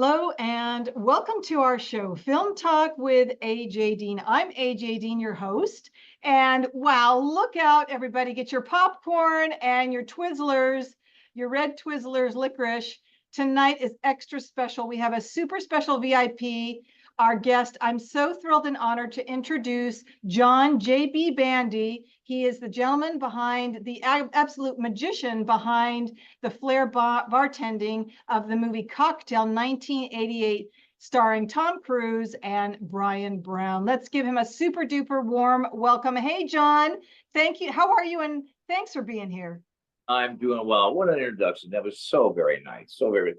Hello and welcome to our show, Film Talk with A.J. Dean. I'm A.J. Dean, your host. And wow, look out, everybody. Get your popcorn and your Twizzlers, your red Twizzlers licorice. Tonight is extra special. We have a super special VIP, our guest. I'm so thrilled and honored to introduce John J.B. Bandy. He is the gentleman behind, the absolute magician behind the Flair bartending of the movie Cocktail 1988, starring Tom Cruise and Bryan Brown. Let's give him a super duper warm welcome. Hey, John, thank you. How are you? And thanks for being here. I'm doing well. What an introduction. That was so very nice. So very,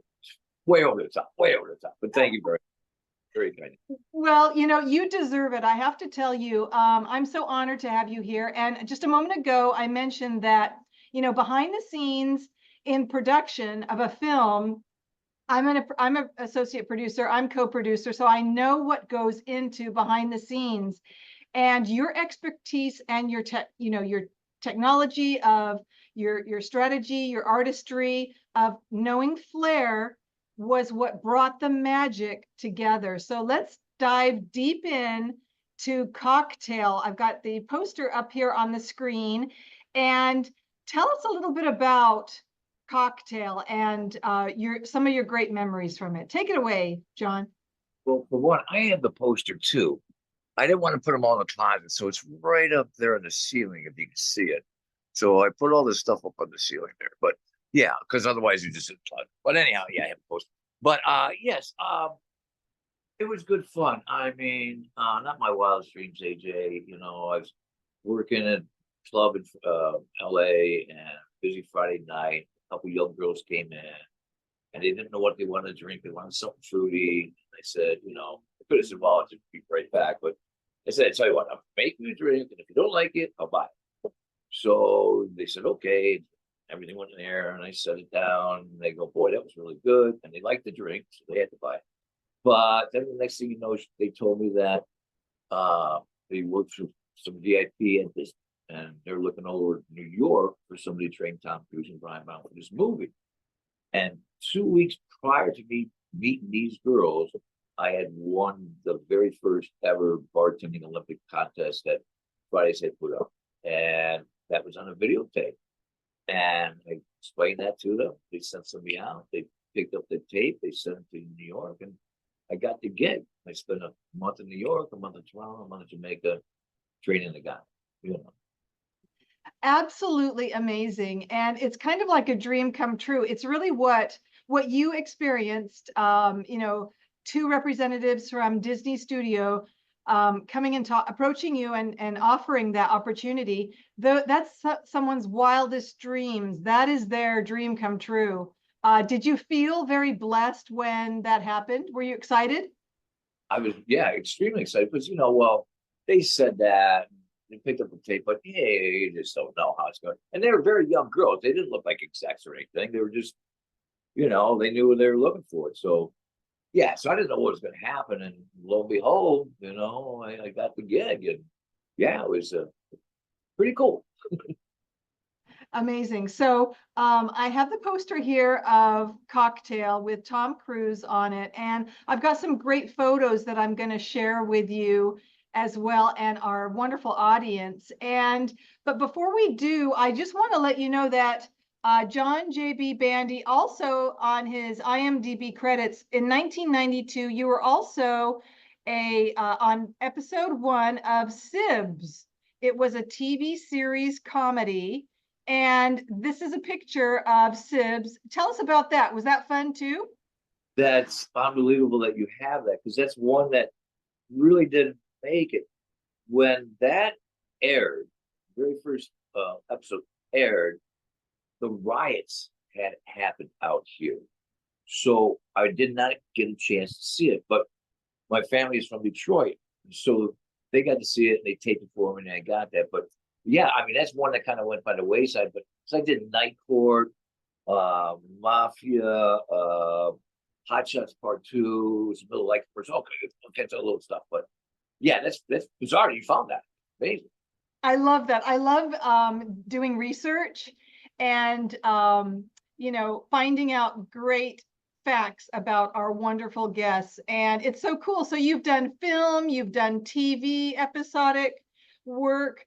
way over the top, way over the top. But thank you very kind. Well, you know, you deserve it. I have to tell you, I'm so honored to have you here. And just a moment ago, I mentioned that, you know, behind the scenes in production of a film, I'm an associate producer, I'm co-producer, so I know what goes into behind the scenes. And your expertise and your your technology of your strategy, your artistry of knowing Flair was what brought the magic together. So let's dive deep in to Cocktail. I've got the poster up here on the screen, and tell us a little bit about Cocktail and some of your great memories from it. Take it away, John. Well, for one, I have the poster too. I didn't want to put them all in the closet, so it's right up there on the ceiling if you can see it. So I put all this stuff up on the ceiling there. But yeah, because otherwise you just plug. But anyhow, yeah, I have a poster. But yes, it was good fun. I mean, not my wildest dreams, AJ. You know, I was working at a club in LA and busy Friday night. A couple young girls came in and they didn't know what they wanted to drink. They wanted something fruity. I said, you know, I could have said, well, I'll just be right back. But I said, I tell you what, I'll make you a drink. And if you don't like it, I'll buy it. So they said, okay. Everything went in there and I set it down. And they go, boy, that was really good. And they liked the drink, so they had to buy it. But then the next thing you know, they told me that they worked for some VIP at this, and they're looking over New York for somebody to train Tom Cruise and Bryan Brown for this movie. And 2 weeks prior to me meeting these girls, I had won the very first ever bartending Olympic contest that Fridays had put up. And that was on a videotape. And I explained that to them. They sent somebody out. They picked up the tape. They sent it to New York. And I got the gig. I spent a month in New York, a month in Toronto, a month in Jamaica, training the guy. You know. Absolutely amazing. And it's kind of like a dream come true. It's really what you experienced, you know, two representatives from Disney Studio coming and approaching you and offering that opportunity. That's someone's wildest dreams. That is their dream come true. Did you feel very blessed when that happened? Were you excited? I was, yeah, extremely excited because, you know, well, they said that. They picked up the tape, but hey, you just don't know how it's going. And they were very young girls. They didn't look like execs or anything. They were just, you know, they knew what they were looking for. So, yeah, so I didn't know what was going to happen. And lo and behold, you know, I got the gig. And yeah, it was pretty cool. Amazing. So I have the poster here of Cocktail with Tom Cruise on it. And I've got some great photos that I'm going to share with you as well and our wonderful audience. But before we do, I just want to let you know that John J.B. Bandy, also on his IMDb credits in 1992, you were also on episode 1 of Sibs. It was a TV series comedy. And this is a picture of Sibs. Tell us about that. Was that fun too? That's unbelievable that you have that, because that's one that really didn't make it. When that aired, very first episode aired, the riots had happened out here. So I did not get a chance to see it, but my family is from Detroit. So they got to see it and they taped it for me and I got that. But yeah, I mean, that's one that kind of went by the wayside, but so I did Night Court, Mafia, Hot Shots Part 2, some little like first, okay, a little stuff, but yeah, that's bizarre. You found that. Amazing. I love that. I love doing research and you know, finding out great facts about our wonderful guests, and it's so cool. So you've done film, you've done TV, episodic work,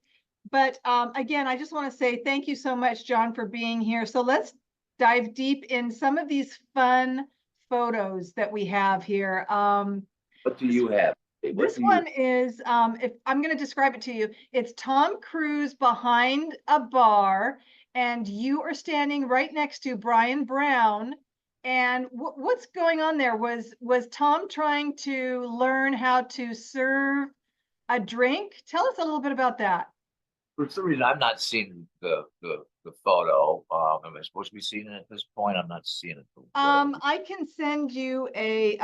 but again, I just want to say thank you so much, John, for being here. So let's dive deep in some of these fun photos that we have here. What do you have? This one is, if I'm going to describe it to you, it's Tom Cruise behind a bar, and you are standing right next to Bryan Brown. And what's going on there? Was Tom trying to learn how to serve a drink? Tell us a little bit about that. For some reason, I'm not seeing the photo. Am I supposed to be seeing it at this point? I'm not seeing it. I can send you a,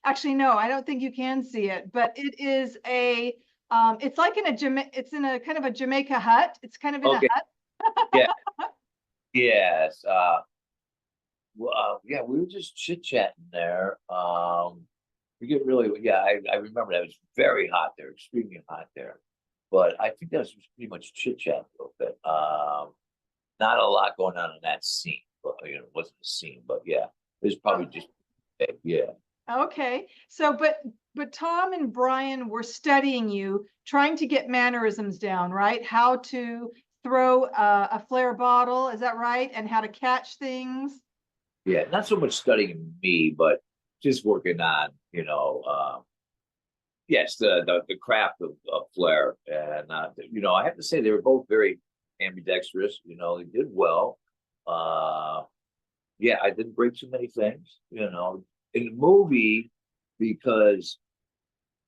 actually, no, I don't think you can see it, but it is a, it's like in it's in a kind of a Jamaica hut. It's kind of in a hut. Yeah. Yes. Well, yeah, we were just chit-chatting there. We get really, yeah, I remember that. It was very hot there, extremely hot there. But I think that was pretty much chit-chat a little bit. Not a lot going on in that scene. But, it wasn't a scene, but yeah, it was probably just, yeah. Okay. So, but Tom and Bryan were studying you, trying to get mannerisms down, right? How to throw a Flair bottle, is that right? And how to catch things. Yeah, not so much studying me, but just working on, yes, the craft of Flair. And, I have to say they were both very ambidextrous. They did well. Yeah, I didn't break too many things, in the movie, because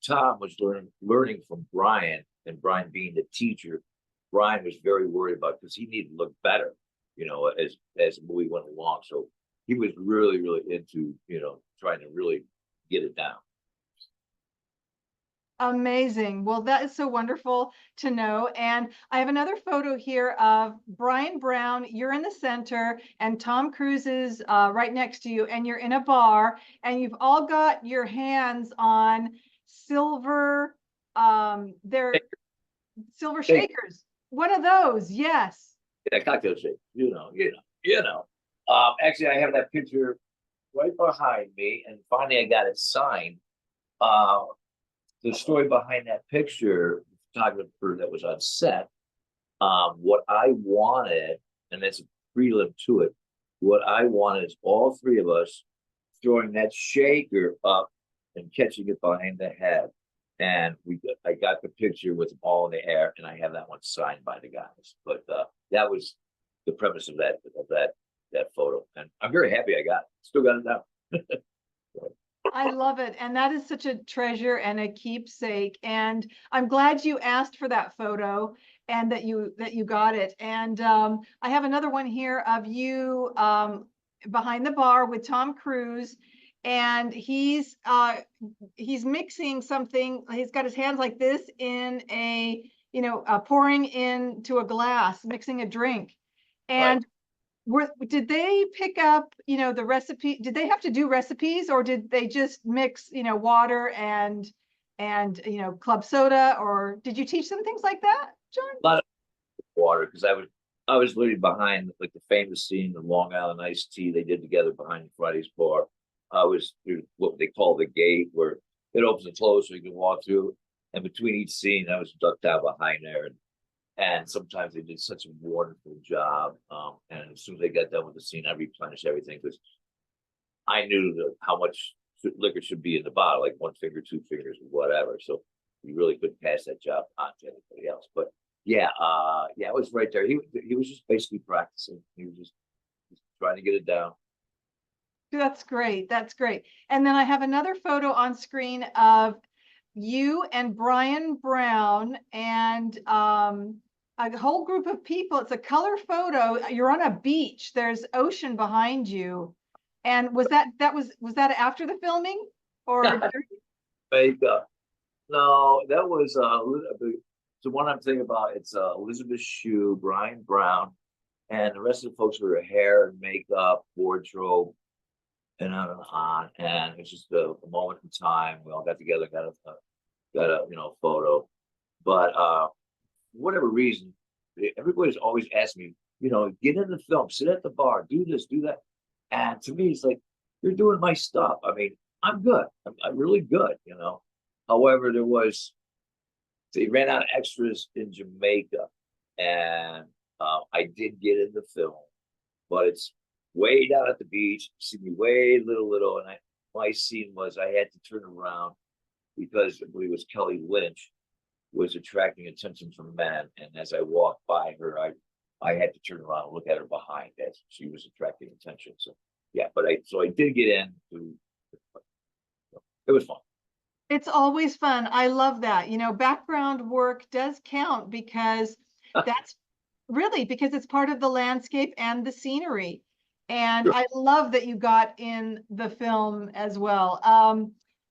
Tom was learning from Bryan, and Bryan being the teacher, Bryan was very worried about, because he needed to look better, as the movie went along. So he was really, really into, trying to really get it down. Amazing. Well, that is so wonderful to know. And I have another photo here of Bryan Brown. You're in the center, and Tom Cruise is right next to you, and you're in a bar, and you've all got your hands on silver, they're silver shakers. One of those, yes. Yeah, cocktail shake, Actually, I have that picture right behind me, and finally I got it signed. The story behind that picture, the photographer that was on set, what I wanted, and that's a prelim to it, what I wanted is all three of us throwing that shaker up and catching it behind the head. And I got the picture with them all in the air, and I have that one signed by the guys. But that was the premise of that photo, and I'm very happy I got it. Still got it now. I love it. And that is such a treasure and a keepsake. And I'm glad you asked for that photo and that you got it. And I have another one here of you behind the bar with Tom Cruise. And he's mixing something. He's got his hands like this in a, pouring into a glass, mixing a drink. And did they pick up, the recipe? Did they have to do recipes, or did they just mix, water and club soda, or did you teach them things like that, John? A lot of water, because I was literally behind, like, the famous scene, the Long Island iced tea they did together behind Friday's bar. I was through what they call the gate, where it opens and closes so you can walk through. And between each scene, I was ducked out behind there. And sometimes they did such a wonderful job. And as soon as they got done with the scene, I replenished everything, because I knew how much liquor should be in the bottle, like 1 finger, 2 fingers, whatever. So we really couldn't pass that job on to anybody else. But yeah, it was right there. He was just basically practicing. He was just trying to get it down. That's great. That's great. And then I have another photo on screen of you and Bryan Brown and a whole group of people. It's a color photo. You're on a beach. There's ocean behind you. And was that after the filming, or? Makeup. No, that was the one I'm thinking about. It's Elizabeth Shue, Bryan Brown, and the rest of the folks were hair and makeup, wardrobe, and on and on. And it's just a moment in time. We all got together, got a photo. But for whatever reason, everybody's always asked me, get in the film, sit at the bar, do this, do that. And to me, it's like, you're doing my stuff. I mean, I'm good. I'm really good, you know. However, they ran out of extras in Jamaica, and I did get in the film, but it's way down at the beach. You see me way little, and my scene was I had to turn around because I believe it was Kelly Lynch was attracting attention from men, and as I walked by her, I had to turn around and look at her behind as she was attracting attention. So yeah, but I did get in. It was fun. It's always fun. I love that. You know, background work does count because that's really because it's part of the landscape and the scenery. And Sure. I love that you got in the film as well.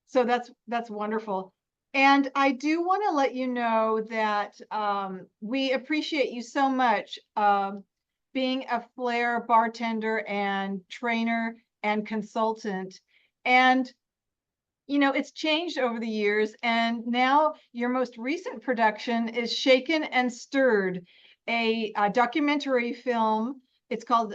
So that's wonderful. And I do want to let you know that we appreciate you so much being a Flair bartender and trainer and consultant. And you know, it's changed over the years, and now your most recent production is Shaken and Stirred, a documentary film. It's called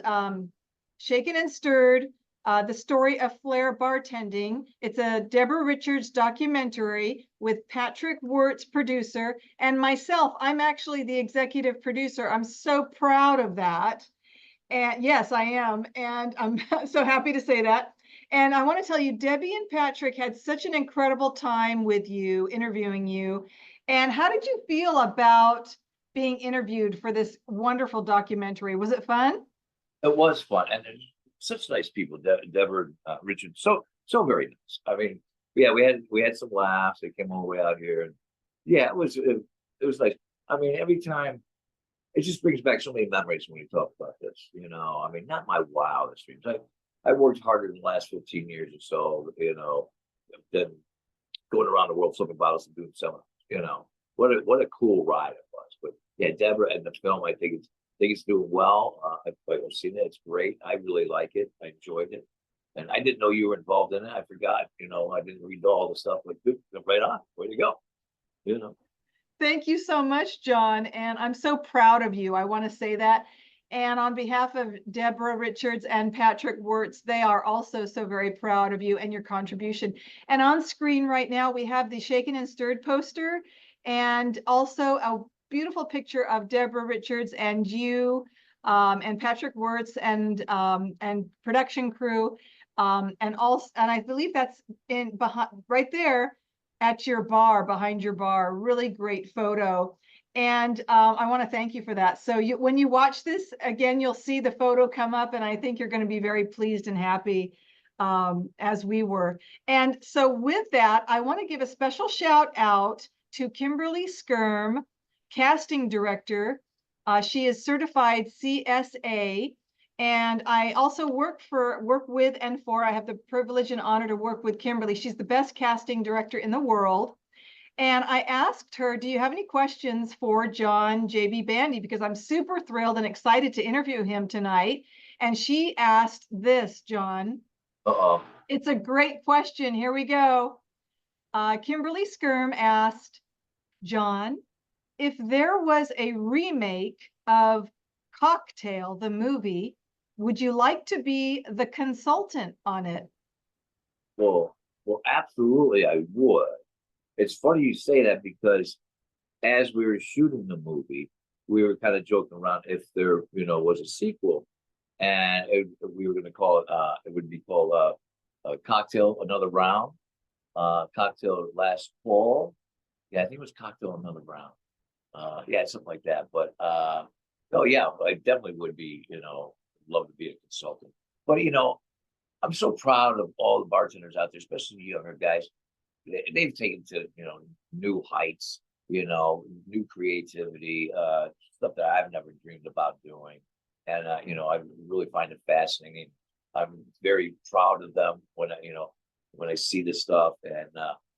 Shaken and Stirred, the story of Flair bartending. It's a Deborah Richards documentary with Patrick Wirtz, producer, and myself. I'm actually the executive producer. I'm so proud of that. And yes, I am. And I'm so happy to say that. And I want to tell you, Debbie and Patrick had such an incredible time with you, interviewing you. And how did you feel about being interviewed for this wonderful documentary? Was it fun? It was fun, and such nice people. Deborah Richards, so very nice. I mean, yeah, we had some laughs. They came all the way out here, and yeah, it was nice. I mean, every time it just brings back so many memories when we talk about this. You know, I mean, not my wildest dreams. I worked harder in the last 15 years or so. You know, than going around the world flipping bottles and doing seminars. You know, what a cool ride it was. But yeah, Deborah and the film, I think it's doing well. I've seen it. It's great. I really like it. I enjoyed it. And I didn't know you were involved in it. I forgot, you know, I didn't read all the stuff. Like, good, right on. Way to go. You know. Thank you so much, John. And I'm so proud of you. I want to say that. And on behalf of Deborah Richards and Patrick Wirtz, they are also so very proud of you and your contribution. And on screen right now, we have the Shaken and Stirred poster and also a beautiful picture of Deborah Richards and you and Patrick Wirtz and production crew. And I believe that's in behind right there at your bar, behind your bar. Really great photo. And I want to thank you for that. So when you watch this again, you'll see the photo come up, and I think you're going to be very pleased and happy as we were. And so with that, I want to give a special shout out to Kimberly Skyrme, casting director. She is certified C.S.A. And I also work with and for, I have the privilege and honor to work with Kimberly. She's the best casting director in the world. And I asked her, do you have any questions for John J.B. Bandy? Because I'm super thrilled and excited to interview him tonight. And she asked this, John. Uh-oh. It's a great question. Here we go. Kimberly Skyrme asked, John, if there was a remake of Cocktail, the movie, would you like to be the consultant on it? Well, absolutely, I would. It's funny you say that because as we were shooting the movie, we were kind of joking around if there, you know, was a sequel, and we were going to call it. It would be called Cocktail Another Round, Cocktail Last Fall. Yeah, I think it was Cocktail Another Round. Yeah, something like that. But oh yeah, I definitely would be. You know, love to be a consultant. But you know, I'm so proud of all the bartenders out there, especially the younger guys. They've taken to, you know, new heights, you know, new creativity, stuff that I've never dreamed about doing. And you know, I really find it fascinating. I'm very proud of them when when I see this stuff. And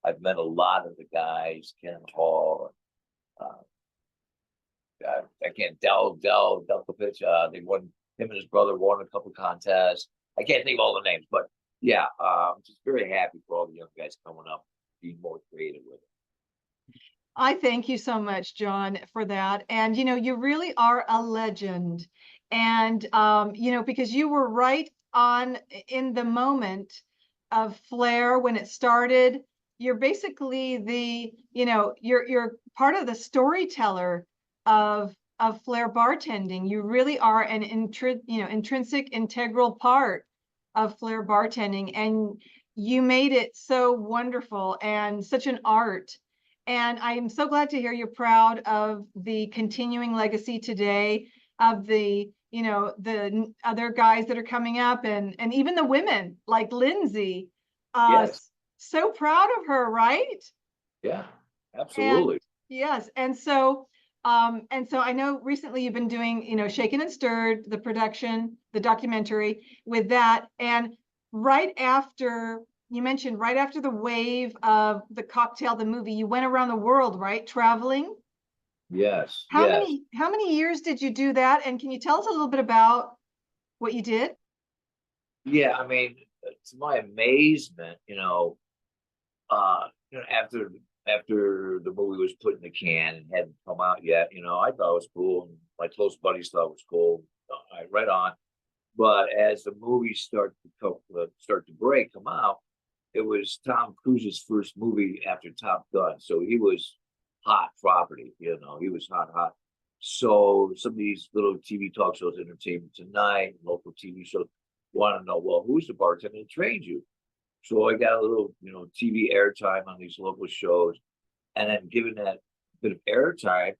I've met a lot of the guys, Ken Hall, uh, I can't Delkovich. They won, him and his brother won a couple contests. I can't think of all the names, but yeah, I'm just very happy for all the young guys coming up, being more creative with it. I thank you so much, John, for that. And you know, you really are a legend. And you know, because you were right in the moment of Flair when it started. You're basically the, you're part of the storyteller of Flair bartending. You really are an intrinsic, integral part of Flair bartending, and you made it so wonderful and such an art. And I'm so glad to hear you're proud of the continuing legacy today of the other guys that are coming up, and even the women like Lindsay. Yes. So proud of her, right? Yeah, And absolutely. yes, and so I know recently you've been doing, Shaken and Stirred, the production, the documentary with that. And right after you mentioned, right after the wave of the cocktail, the movie, you went around the world, right? Traveling. Yes, How yes. many years did you do that? And can you tell us a little bit about what you did? Yeah, I mean, to my amazement, after the movie was put in the can and hadn't come out yet, I thought it was cool, and my close buddies thought it was cool. Right on. But as the movies start to come out, it was Tom Cruise's first movie after Top Gun, so he was hot property. He was hot, hot. So some of these little TV talk shows, Entertainment Tonight, local TV shows, want to know, well, who's the bartender that trained you? So I got a little, TV airtime on these local shows, and then given that bit of airtime,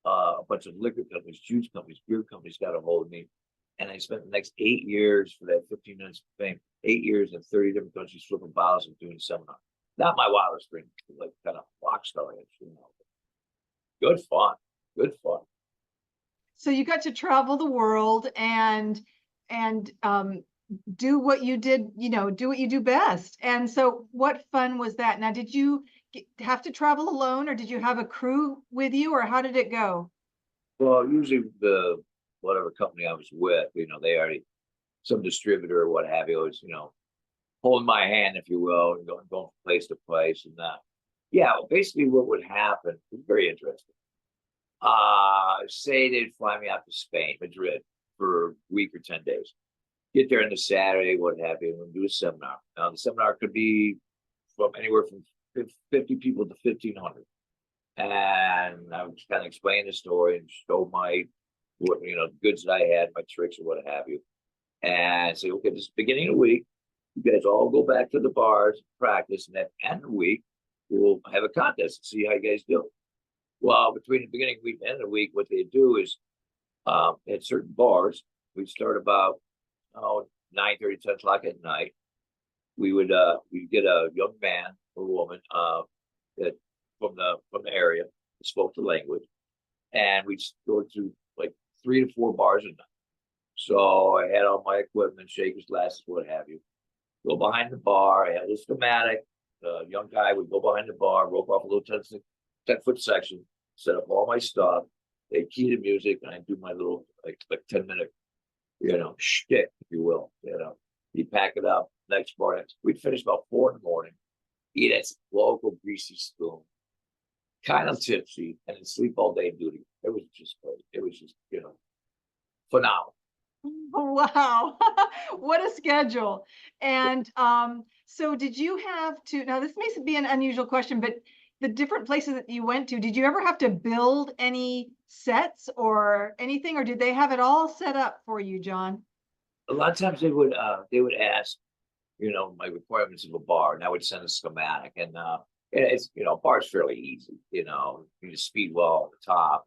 a bunch of liquor companies, juice companies, beer companies got a hold of me, and I spent the next 8 years for that 15 minutes of fame, 8 years in 30 different countries, flipping bottles and doing seminars. Not my wildest dream, like kind of rock star, Good fun, good fun. So you got to travel the world and do what you did, do what you do best. And so what fun was that? Now, did you have to travel alone, or did you have a crew with you, or how did it go? Well, usually the whatever company I was with, they already some distributor or what have you, was holding my hand, if you will, and going from place to place, and yeah, basically what would happen was very interesting. Say they'd fly me out to Spain, Madrid, for a week or 10 days. Get there on the Saturday, what have you, and do a seminar. Now, the seminar could be from anywhere from 50 people to 1,500. And I would kind of explain the story and show my, goods that I had, my tricks or what have you. And say, okay, this is the beginning of the week. You guys all go back to the bars, practice, and at the end of the week, we'll have a contest and see how you guys do. Well, between the beginning of the week and the end of the week, what they do is at certain bars, we'd start about 9:30, 10 o'clock at night. We'd get a young man or woman that from the area that spoke the language, and we'd go to like 3 to 4 bars a night. So I had all my equipment, shakers, glasses, what have you. Go behind the bar. I had a schematic. The young guy would go behind the bar, rope off a little 10-foot section, set up all my stuff. They key the music, and I do my little like 10-minute, shtick, if you will. You pack it up. Next morning, we'd finish about 4 in the morning. Eat at some local greasy spoon, kind of tipsy, and then sleep all day and duty. It was just great. It was just phenomenal. Wow, what a schedule. And so did you have to, now this may be an unusual question, but the different places that you went to, did you ever have to build any sets or anything, or did they have it all set up for you, John? A lot of times they would ask, my requirements of a bar, and I would send a schematic, and it's a bar's fairly easy, you just speed well on the top,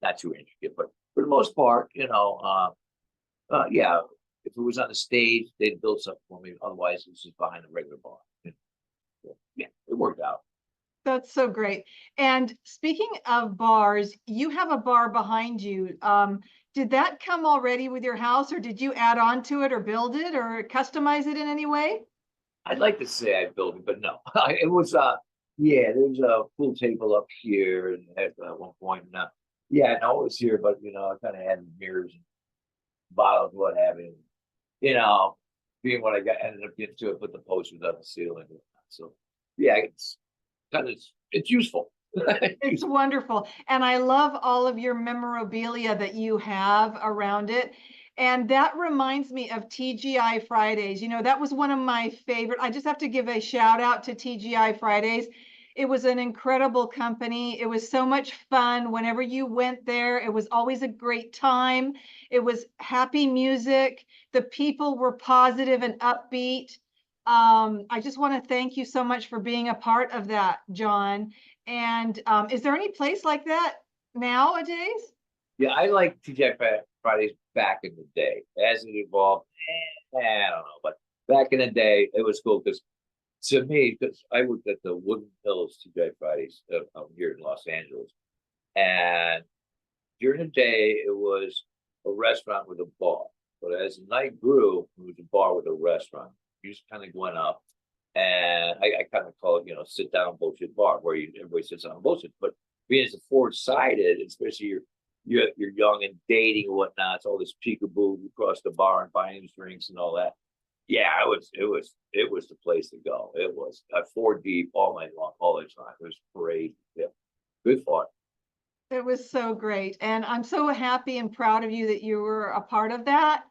not too intricate, but for the most part, yeah, if it was on the stage, they'd build something for me. Otherwise, it was just behind a regular bar. Yeah, it worked out. That's so great. And speaking of bars, you have a bar behind you. Did that come already with your house, or did you add on to it or build it or customize it in any way? I'd like to say I built it, but no, it was yeah, there was a pool table up here, and at one point, and yeah, no, it was here, but I kind of had mirrors and bottles, what have you. You know, being what I got, ended up getting to it, put the posters on the ceiling. So yeah, it's useful. It's wonderful. And I love all of your memorabilia that you have around it. And that reminds me of TGI Fridays. You know, that was one of my favorite. I just have to give a shout out to TGI Fridays. It was an incredible company. It was so much fun whenever you went there. It was always a great time. It was happy music. The people were positive and upbeat. I just want to thank you so much for being a part of that, John. And is there any place like that nowadays? Yeah, I like TGI Fridays back in the day. As it evolved, I don't know, but back in the day, it was cool because to me, because I worked at the Woodland Hills TGI Fridays out here in Los Angeles, and during the day it was a restaurant with a bar, but as the night grew, it was a bar with a restaurant. You just kind of went up, and I kind of call it, sit down bullshit bar where everybody sits down bullshit. But being as a four-sided, especially you're young and dating and whatnot, it's all this peekaboo across the bar and buying drinks and all that. Yeah, it was the place to go. It was 4 deep all night long, all the time. It was great. Yeah, good fun. It was so great. And I'm so happy and proud of you that you were a part of that.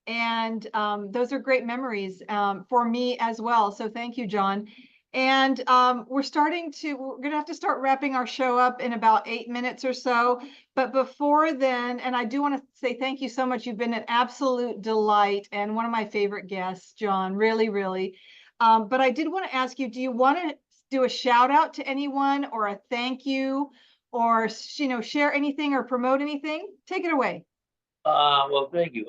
And those are great memories for me as well. So thank you, John. And we're going to have to start wrapping our show up in about 8 minutes or so. But before then, and I do want to say thank you so much. You've been an absolute delight and one of my favorite guests, John, really, really. But I did want to ask you, do you want to do a shout out to anyone or a thank you or, share anything or promote anything? Take it away. Well, thank you.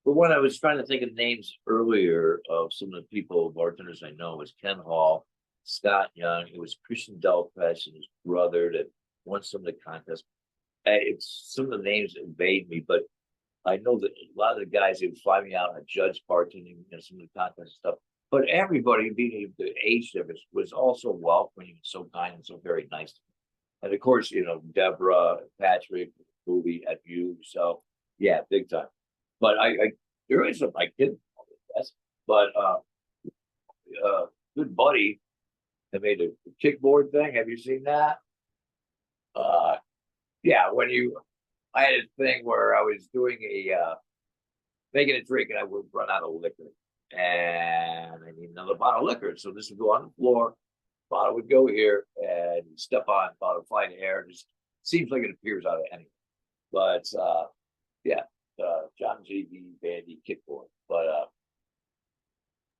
For one, I was trying to think of names earlier of some of the people, bartenders I know. It was Ken Hall, Scott Young. It was Christian Delpech and his brother that won some of the contests. It's some of the names evade me, but I know that a lot of the guys, they would fly me out and judge bartending, some of the contests and stuff. But everybody, being the age difference, was also welcoming and so kind and so very nice. And of course, Deborah, Patrick, movie at you. So yeah, big time. But there is I didn't know this, but good buddy that made a kickboard thing. Have you seen that? Yeah, I had a thing where I was doing making a drink and I would run out of liquor, and I need another bottle of liquor. So this would go on the floor, bottle would go here, and step on, bottle fly in the air. Just seems like it appears out of anything, but yeah. John G.B. Bandy kickboard. But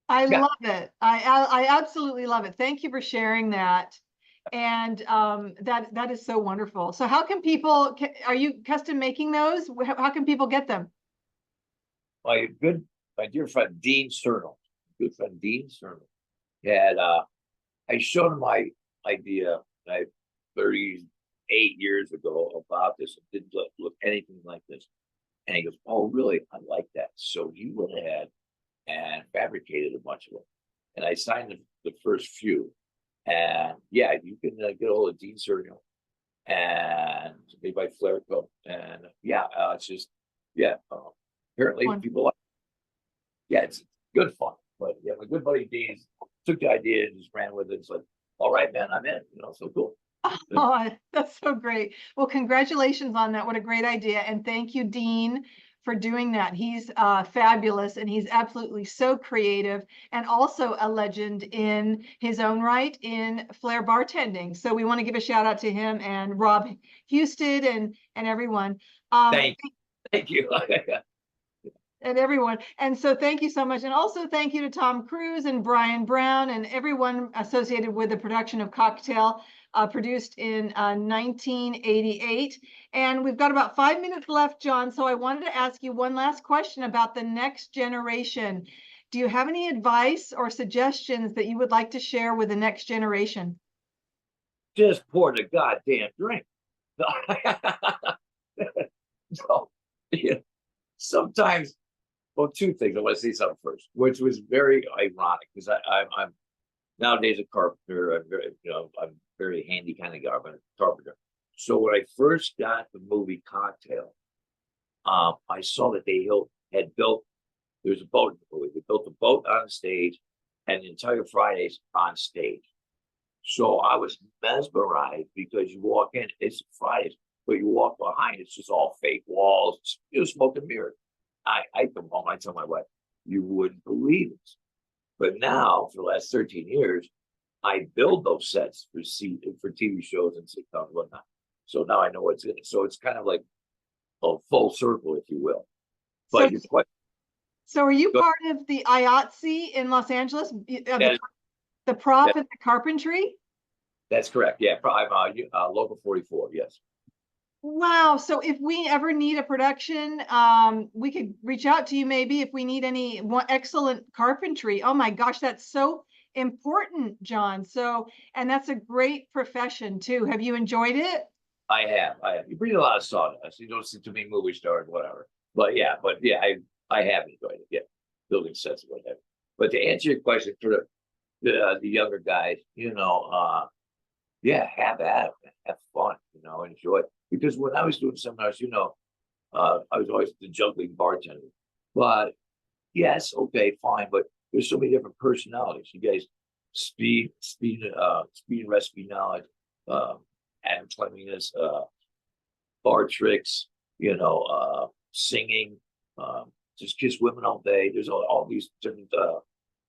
I yeah, love it. I absolutely love it. Thank you for sharing that. And that is so wonderful. So how can people, are you custom making those? How can people get them? my dear friend Dean Cernal, good friend Dean Cernal, had I showed him my idea 38 years ago about this. It didn't look anything like this. And he goes, "Oh, really? I like that." So he went ahead and fabricated a bunch of them. And I signed the first few. And yeah, you can get a hold of Dean Cernal and it's made by Flair. And yeah, it's just, yeah, apparently people like, yeah, it's good fun. But yeah, my good buddy Dean took the idea and just ran with it. It's like, all right, man, I'm in, so cool. Oh, that's so great. Well, congratulations on that. What a great idea. And thank you, Dean, for doing that. He's fabulous and he's absolutely so creative and also a legend in his own right in Flair bartending. So we want to give a shout out to him and Rob Houston and everyone. Thank you. And everyone. And so thank you so much. And also thank you to Tom Cruise and Brian Brown and everyone associated with the production of Cocktail, produced in 1988. And we've got about 5 minutes left, John. So I wanted to ask you one last question about the next generation. Do you have any advice or suggestions that you would like to share with the next generation? Just pour the goddamn drink. So, yeah, sometimes, well, two things. I want to say something first, which was very ironic because I'm nowadays a carpenter. I'm very handy kind of guy. I'm a carpenter. So when I first got the movie Cocktail, I saw that they had built. There's a boat in the movie. They built a boat on stage, and the entire Fridays on stage. So I was mesmerized because you walk in, it's Fridays, but you walk behind, it's just all fake walls, smoke and mirrors. I come home, I tell my wife, you wouldn't believe it. But now, for the last 13 years, I build those sets for TV shows and sitcoms and whatnot. So now I know what's in it. So it's kind of like a full circle, if you will. But So, you're quite so are you good. part of the IATSE in Los Angeles? The prop and the carpentry? That's correct. Yeah, I'm local 44. Yes. Wow. So if we ever need a production, we could reach out to you maybe if we need any excellent carpentry. Oh my gosh, that's so important, John. So, and that's a great profession too. Have you enjoyed it? I have. You breathe a lot of sawdust. You don't see too many movie stars, whatever. But yeah, I have enjoyed it. Yeah, building sets, whatever. But to answer your question for the younger guys, yeah, have at it, have fun, enjoy it. Because when I was doing seminars, I was always the juggling bartender. But yes, okay, fine. But there's so many different personalities. You guys, speed and recipe knowledge, and cleanliness, bar tricks, singing, just kiss women all day. There's all these different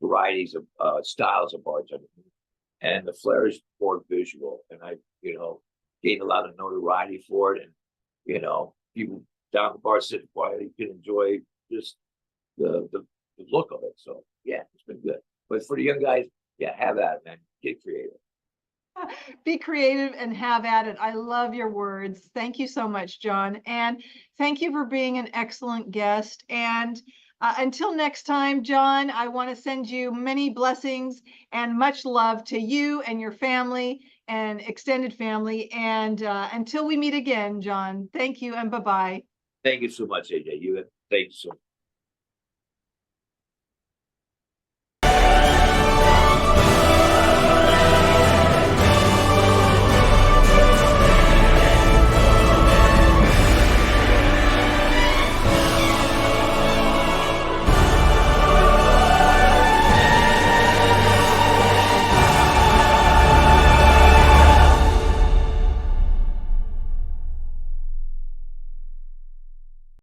varieties of styles of bartending. And the Flair is more visual, and I, gained a lot of notoriety for it. And people down the bar sitting quietly can enjoy just the look of it. So yeah, it's been good. But for the young guys, yeah, have at it, man. Get creative. Be creative and have at it. I love your words. Thank you so much, John. And thank you for being an excellent guest. And until next time, John, I want to send you many blessings and much love to you and your family and extended family. And until we meet again, John, thank you and bye-bye. Thank you so much, AJ. Thank you so much.